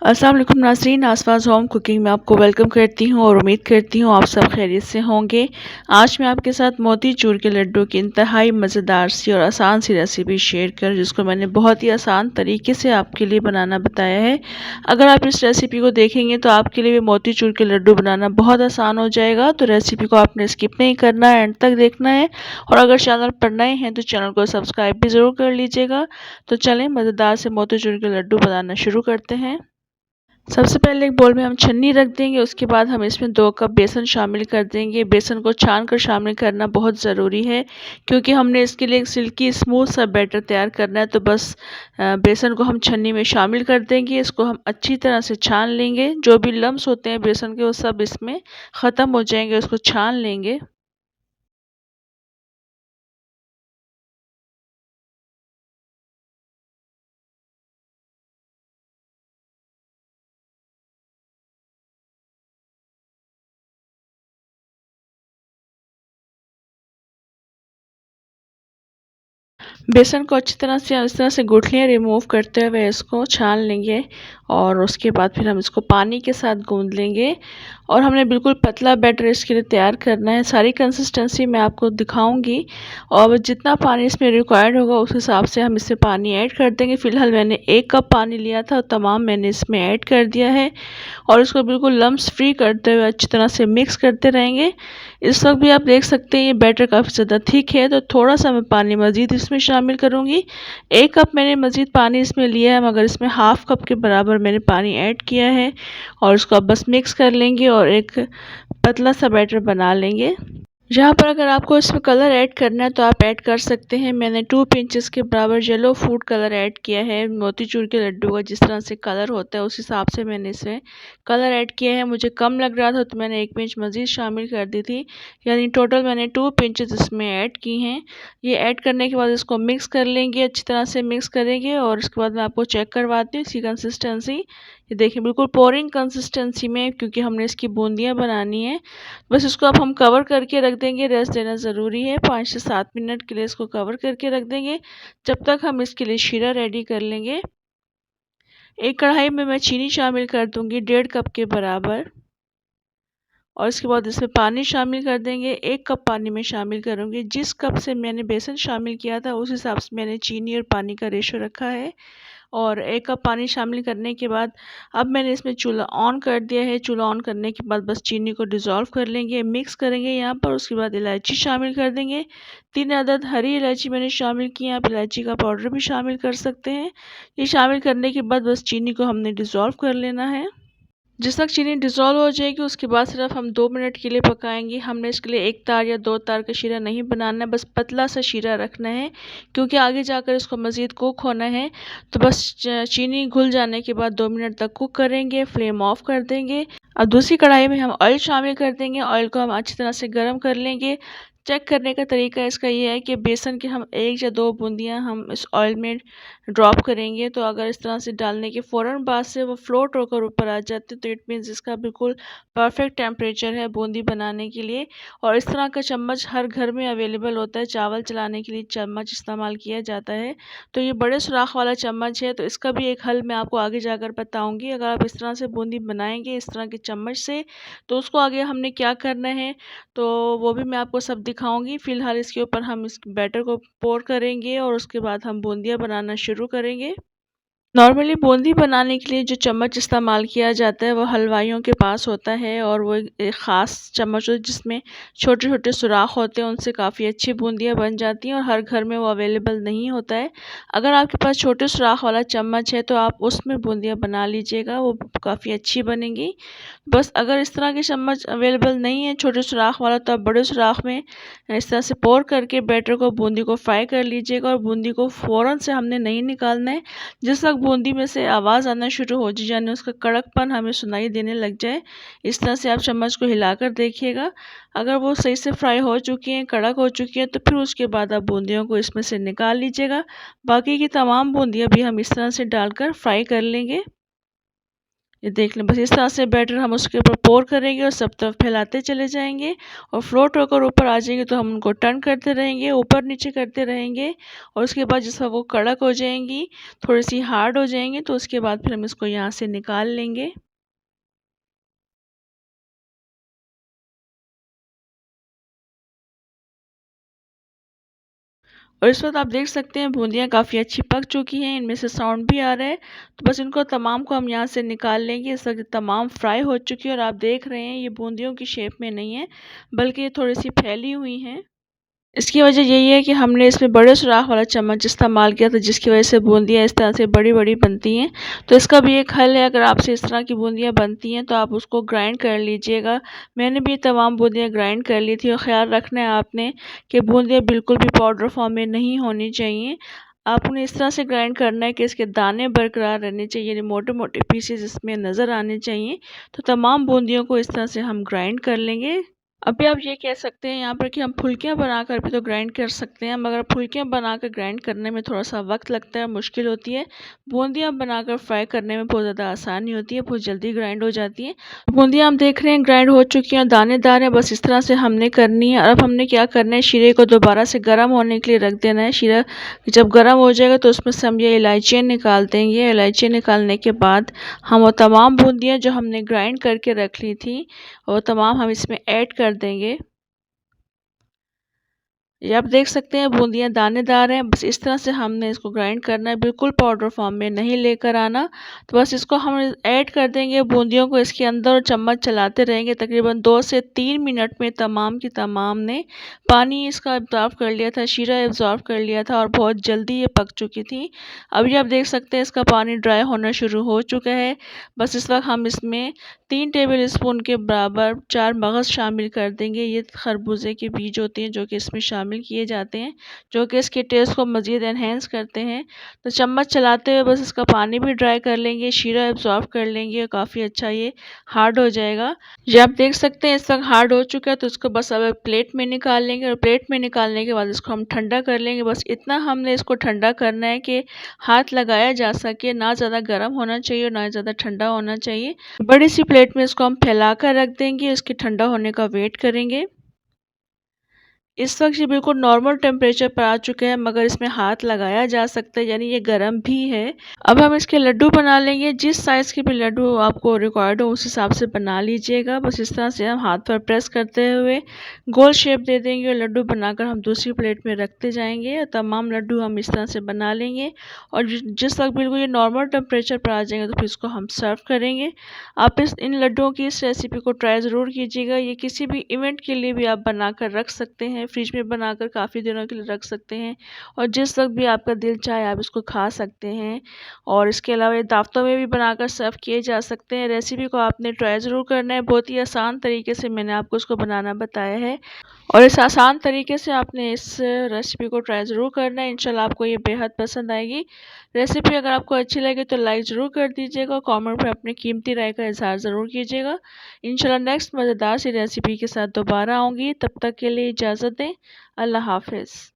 अस्सलाम वालेकुम नाज़रीन, आसपास होम कुकिंग में आपको वेलकम करती हूँ और उम्मीद करती हूँ आप सब खैरियत से होंगे। आज मैं आपके साथ मोतीचूर के लड्डू की इंतहाई मज़ेदार सी और आसान सी रेसिपी शेयर कर जिसको मैंने बहुत ही आसान तरीके से आपके लिए बनाना बताया है। अगर आप इस रेसिपी को देखेंगे तो आपके लिए भी मोतीचूर के लड्डू बनाना बहुत आसान हो जाएगा। तो रेसिपी को आपने स्किप नहीं करना है, एंड तक देखना है। और अगर चैनल पर नए हैं तो चैनल को सब्सक्राइब भी ज़रूर कर लीजिएगा। तो चलें मज़ेदार से मोतीचूर के लड्डू बनाना शुरू करते हैं। सबसे पहले एक बोल में हम छन्नी रख देंगे। उसके बाद हम इसमें 2 कप बेसन शामिल कर देंगे। बेसन को छान कर शामिल करना बहुत ज़रूरी है क्योंकि हमने इसके लिए एक सिल्की स्मूथ सा बैटर तैयार करना है। तो बस बेसन को हम छन्नी में शामिल कर देंगे। इसको हम अच्छी तरह से छान लेंगे। जो भी लम्स होते हैं बेसन के वो सब इसमें ख़त्म हो जाएंगे। उसको छान लेंगे। बेसन को अच्छी तरह से इस तरह से गुठलियाँ रिमूव करते हुए इसको छान लेंगे और उसके बाद फिर हम इसको पानी के साथ गूंद लेंगे। और हमने बिल्कुल पतला बैटर इसके लिए तैयार करना है। सारी कंसिस्टेंसी मैं आपको दिखाऊंगी और जितना पानी इसमें रिक्वायर्ड होगा उस हिसाब से हम इसमें पानी ऐड कर देंगे। फ़िलहाल मैंने 1 कप पानी लिया था और तमाम मैंने इसमें ऐड कर दिया है और इसको बिल्कुल लम्स फ्री करते हुए अच्छी तरह से मिक्स करते रहेंगे। इस वक्त भी आप देख सकते हैं ये बैटर काफ़ी ज़्यादा थिक है तो थोड़ा सा मैं पानी मज़ीद इसमें शामिल करूँगी। 1 कप मैंने मज़ीद पानी इसमें लिया है मगर इसमें हाफ़ कप के बराबर मैंने पानी ऐड किया है और इसको अब बस मिक्स कर लेंगे और एक पतला सा बैटर बना लेंगे। यहाँ पर अगर आपको इसमें कलर ऐड करना है तो आप ऐड कर सकते हैं। मैंने 2 पिंचेस के बराबर येलो फूड कलर ऐड किया है। मोतीचूर के लड्डू का जिस तरह से कलर होता है उस हिसाब से मैंने इसमें कलर ऐड किया है। मुझे कम लग रहा था तो मैंने 1 पिंच मज़ीद शामिल कर दी थी, यानी टोटल मैंने 2 पिंचेस इसमें ऐड की हैं। ये ऐड करने के बाद इसको मिक्स कर लेंगे, अच्छी तरह से मिक्स करेंगे और उसके बाद मैं आपको चेक करवाती हूँ इसकी कंसिस्टेंसी। ये देखिए बिल्कुल पोरिंग कंसिस्टेंसी में, क्योंकि हमने इसकी बूंदियाँ बनानी है। बस इसको अब हम कवर करके रख देंगे। रेस्ट देना ज़रूरी है। 5 से 7 मिनट के लिए इसको कवर करके रख देंगे जब तक हम इसके लिए शीरा रेडी कर लेंगे। एक कढ़ाई में मैं चीनी शामिल कर दूंगी 1.5 कप के बराबर और इसके बाद इसमें पानी शामिल कर देंगे। 1 कप पानी में शामिल करूँगी। जिस कप से मैंने बेसन शामिल किया था उस हिसाब से मैंने चीनी और पानी का रेशो रखा है। और 1 कप पानी शामिल करने के बाद अब मैंने इसमें चूल्हा ऑन कर दिया है। चूल्हा ऑन करने के बाद बस चीनी को डिज़ोल्व कर लेंगे, मिक्स करेंगे यहाँ पर। उसके बाद इलायची शामिल कर देंगे। 3 अदद हरी इलायची मैंने शामिल की हैं। आप इलायची का पाउडर भी शामिल कर सकते हैं। ये शामिल करने के बाद बस चीनी को हमने डिज़ोल्व कर लेना है। जिस तक चीनी डिज़ोल्व हो जाएगी उसके बाद सिर्फ हम 2 मिनट के लिए पकाएंगे। हमने इसके लिए 1 तार या 2 तार का शीरा नहीं बनाना है, बस पतला सा शीरा रखना है क्योंकि आगे जाकर इसको मज़ीद कुक होना है। तो बस चीनी घुल जाने के बाद 2 मिनट तक कुक करेंगे, फ्लेम ऑफ कर देंगे। अब दूसरी कढ़ाई में हम ऑयल शामिल कर देंगे। ऑयल को हम अच्छी तरह से गर्म कर लेंगे। चेक करने का तरीका इसका ये है कि बेसन के हम 1 या 2 बूंदियाँ हम इस ऑयल में ड्रॉप करेंगे। तो अगर इस तरह से डालने के फ़ौरन बाद से वो फ्लोट होकर ऊपर आ जाते तो इट मीन्स इसका बिल्कुल परफेक्ट टेम्परेचर है बूंदी बनाने के लिए। और इस तरह का चम्मच हर घर में अवेलेबल होता है। चावल चलाने के लिए चम्मच इस्तेमाल किया जाता है। तो ये बड़े सुराख वाला चम्मच है। तो इसका भी एक हल मैं आपको आगे जाकर बताऊँगी। अगर आप इस तरह से बूंदी बनाएंगे इस तरह के चम्मच से तो उसको आगे हमने क्या करना है तो वो भी मैं आपको सब दिखाऊंगी। फ़िलहाल इसके ऊपर हम इस बैटर को पोर करेंगे और उसके बाद हम बूंदियाँ बनाना शुरू करेंगे। नॉर्मली बूंदी बनाने के लिए जो चम्मच इस्तेमाल किया जाता है वो हलवाइयों के पास होता है और वो एक ख़ास चम्मच होता है जिसमें छोटे छोटे सुराख होते हैं। उनसे काफ़ी अच्छी बूंदियाँ बन जाती हैं और हर घर में वो अवेलेबल नहीं होता है। अगर आपके पास छोटे सुराख वाला चम्मच है तो आप उसमें बूंदियाँ बना लीजिएगा, वो काफ़ी अच्छी बनेंगी। बस अगर इस तरह के चम्मच अवेलेबल नहीं है छोटे सुराख वाला तो आप बड़े सुराख में इस तरह से पोर करके बैटर को बूंदी को फ्राई कर लीजिएगा। और बूंदी को फ़ौरन से हमने नहीं निकालना है। जिस वक्त बूंदी में से आवाज़ आना शुरू हो जाए यानी उसका कड़कपन हमें सुनाई देने लग जाए, इस तरह से आप चम्मच को हिलाकर देखिएगा। अगर वो सही से फ्राई हो चुकी हैं, कड़क हो चुकी हैं, तो फिर उसके बाद आप बूंदियों को इसमें से निकाल लीजिएगा। बाकी की तमाम बूंदियाँ भी हम इस तरह से डालकर फ्राई कर लेंगे। ये देख लें, बस इस तरह से बैटर हम उसके ऊपर पोर करेंगे और सब तरफ फैलाते चले जाएंगे और फ्लोट होकर ऊपर आ जाएंगे तो हम उनको टर्न करते रहेंगे, ऊपर नीचे करते रहेंगे। और उसके बाद जैसा वो कड़क हो जाएंगी, थोड़ी सी हार्ड हो जाएंगी, तो उसके बाद फिर हम इसको यहाँ से निकाल लेंगे। और इस वक्त आप देख सकते हैं बूंदियाँ काफ़ी अच्छी पक चुकी हैं, इनमें से साउंड भी आ रहा है। तो बस इनको तमाम को हम यहाँ से निकाल लेंगे। इस वक्त तमाम फ्राई हो चुकी है और आप देख रहे हैं ये बूंदियों की शेप में नहीं है, बल्कि ये थोड़ी सी फैली हुई हैं। इसकी वजह यही है कि हमने इसमें बड़े सुराख वाला चम्मच इस्तेमाल किया था, जिसकी वजह से बूंदियाँ इस तरह से बड़ी-बड़ी बनती हैं। तो इसका भी एक हल है, अगर आपसे इस तरह की बूंदियाँ बनती हैं तो आप उसको ग्राइंड कर लीजिएगा। मैंने भी तमाम बूंदियाँ ग्राइंड कर ली थी और ख़्याल रखना है आपने कि बूंदियाँ बिल्कुल भी पाउडर फॉर्म में नहीं होनी चाहिए। आपने इस तरह से ग्राइंड करना है कि इसके दाने बरकरार रहने चाहिए, यानी मोटे-मोटे पीसेज़ इसमें नज़र आने चाहिए। तो तमाम बूंदियों को इस तरह से हम ग्राइंड कर लेंगे। अभी आप ये कह सकते हैं यहाँ पर कि हम फुल्कियाँ बनाकर भी तो ग्राइंड कर सकते हैं, मगर फुल्कियाँ बनाकर ग्राइंड करने में थोड़ा-सा वक़्त लगता है, मुश्किल होती है। बूंदियाँ बनाकर फ्राई करने में बहुत ज़्यादा आसानी होती है, बहुत जल्दी ग्राइंड हो जाती हैं। बूंदियाँ हम देख रहे हैं ग्राइंड हो चुकी हैं, दानेदार हैं, बस इस तरह से हमने करनी है। और अब हमने क्या करना है, शीरे को दोबारा से गर्म होने के लिए रख देना है। शीरा जब गर्म हो जाएगा तो उसमें से हम ये इलायचियाँ निकाल देंगे। इलायचियाँ निकालने के बाद हम वो तमाम बूंदियाँ जो हमने ग्राइंड करके रख ली थी, वो तमाम हम इसमें ऐड कर देंगे। ये आप देख सकते हैं बूंदियाँ दानेदार हैं, बस इस तरह से हमने इसको ग्राइंड करना है, बिल्कुल पाउडर फॉर्म में नहीं लेकर आना। तो बस इसको हम ऐड कर देंगे बूंदियों को इसके अंदर और चम्मच चलाते रहेंगे। तकरीबन 2 से 3 मिनट में तमाम की तमाम ने पानी इसका एब्ज़ॉर्ब कर लिया था, शीरा एब्ज़ॉर्ब कर लिया था और बहुत जल्दी ये पक चुकी थी। अभी आप देख सकते हैं इसका पानी ड्राई होना शुरू हो चुका है। बस इस वक्त हम इसमें 3 टेबल स्पून के बराबर 4 मगज़ शामिल कर देंगे। ये खरबूजे के बीज होते हैं जो कि इसमें शामिल किए जाते हैं, जो कि इसके टेस्ट को मज़ीद एनहेंस करते हैं। तो चम्मच चलाते हुए बस इसका पानी भी ड्राई कर लेंगे, शीरा एब्ज़ॉर्ब कर लेंगे और काफ़ी अच्छा ये हार्ड हो जाएगा। ये आप देख सकते हैं इस तक हार्ड हो चुका है, तो इसको बस अब प्लेट में निकाल लेंगे और प्लेट में निकालने के बाद इसको हम ठंडा कर लेंगे। बस इतना हमने इसको ठंडा करना है कि हाथ लगाया जा सके, ना ज़्यादा गर्म होना चाहिए और ना ज़्यादा ठंडा होना चाहिए। बड़ी सी प्लेट में इसको हम फैला कर रख देंगे, इसके ठंडा होने का वेट करेंगे। इस वक्त ये बिल्कुल नॉर्मल टेम्परेचर पर आ चुके हैं, मगर इसमें हाथ लगाया जा सकता है, यानी ये गर्म भी है। अब हम इसके लड्डू बना लेंगे। जिस साइज़ के भी लड्डू आपको रिक्वायर्ड हो उस हिसाब से बना लीजिएगा। बस इस तरह से हम हाथ पर प्रेस करते हुए गोल शेप दे देंगे और लड्डू बनाकर हम दूसरी प्लेट में रखते जाएंगे और तमाम लड्डू हम इस तरह से बना लेंगे। और जिस वक्त बिल्कुल ये नॉर्मल टेम्परेचर पर आ जाएंगे तो फिर इसको हम सर्व करेंगे। आप इन लड्डुओं की इस रेसिपी को ट्राई ज़रूर कीजिएगा। ये किसी भी इवेंट के लिए भी आप बनाकर रख सकते हैं, फ्रिज में बनाकर काफ़ी दिनों के लिए रख सकते हैं और जिस वक्त भी आपका दिल चाहे आप इसको खा सकते हैं। और इसके अलावा ये दावतों में भी बनाकर सर्व किए जा सकते हैं। रेसिपी को आपने ट्राई ज़रूर करना है, बहुत ही आसान तरीके से मैंने आपको इसको बनाना बताया है और इस आसान तरीके से आपने इस रेसिपी को ट्राई ज़रूर करना है। इंशाल्लाह आपको ये बेहद पसंद आएगी। रेसिपी अगर आपको अच्छी लगे तो लाइक ज़रूर कर दीजिएगा, कमेंट में अपनी कीमती राय का इज़हार ज़रूर कीजिएगा। इंशाल्लाह नेक्स्ट मज़ेदार सी रेसिपी के साथ दोबारा आऊँगी, तब तक के लिए इजाज़त दें। अल्लाह हाफ़िज़।